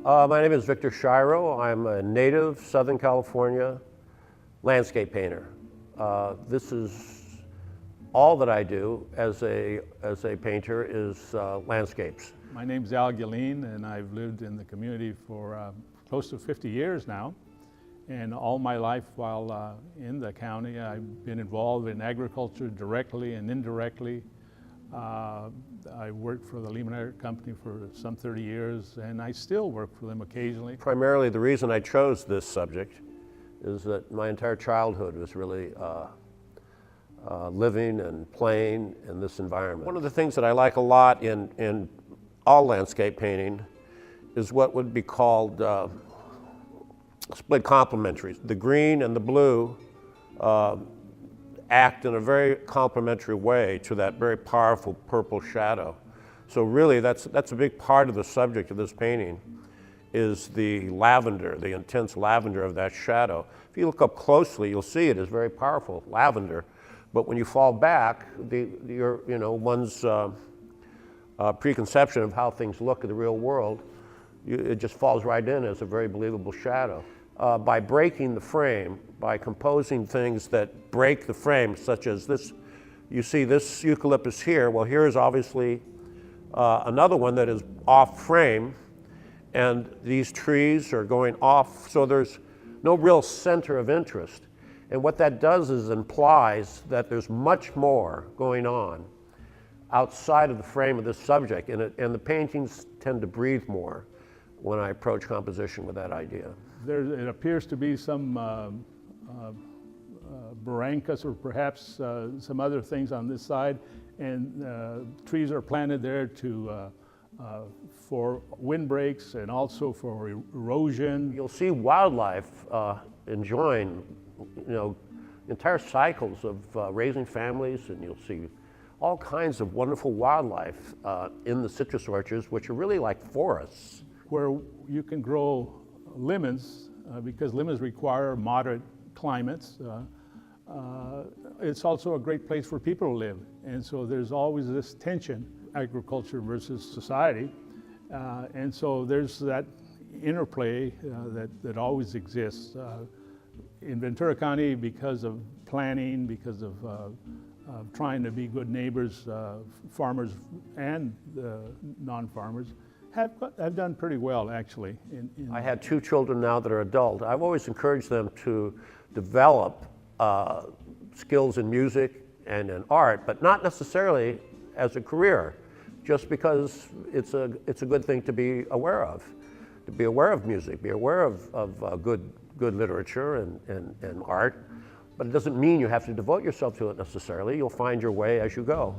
My name is Victor Shiro. I'm a native Southern California landscape painter. This is all that I do as a painter is landscapes. My name's Al Gilleen, and I've lived in the community for close to 50 years now. And all my life while in the county, I've been involved in agriculture directly and indirectly. I worked for the Lehman Company for some 30 years, and I still work for them occasionally. Primarily the reason I chose this subject is that my entire childhood was really living and playing in this environment. One of the things that I like a lot in all landscape painting is what would be called split complementaries. The green and the blue act in a very complementary way to that very powerful purple shadow. So really that's a big part of the subject of this painting is the lavender, the intense lavender of that shadow. If you look up closely, you'll see it is very powerful, lavender. But when you fall back, one's preconception of how things look in the real world, it just falls right in as a very believable shadow. By breaking the frame, by composing things that break the frame, such as this, you see this eucalyptus here. Well, here is obviously another one that is off frame, and these trees are going off, so there's no real center of interest. And what that does is implies that there's much more going on outside of the frame of this subject, and the paintings tend to breathe more when I approach composition with that idea. It appears to be some barrancas or perhaps some other things on this side, and trees are planted there for windbreaks and also for erosion. You'll see wildlife enjoying, entire cycles of raising families, and you'll see all kinds of wonderful wildlife in the citrus orchards, which are really like forests. Where you can grow lemons, because lemons require moderate climates. It's also a great place for people to live. And so there's always this tension, agriculture versus society. And so there's that interplay that always exists. In Ventura County, because of planning, because of trying to be good neighbors, farmers and non-farmers, have done pretty well, actually. I had 2 children now that are adult. I've always encouraged them to develop skills in music and in art, but not necessarily as a career, just because it's a good thing to be aware of. To be aware of music, be aware of good literature and art, but it doesn't mean you have to devote yourself to it necessarily. You'll find your way as you go.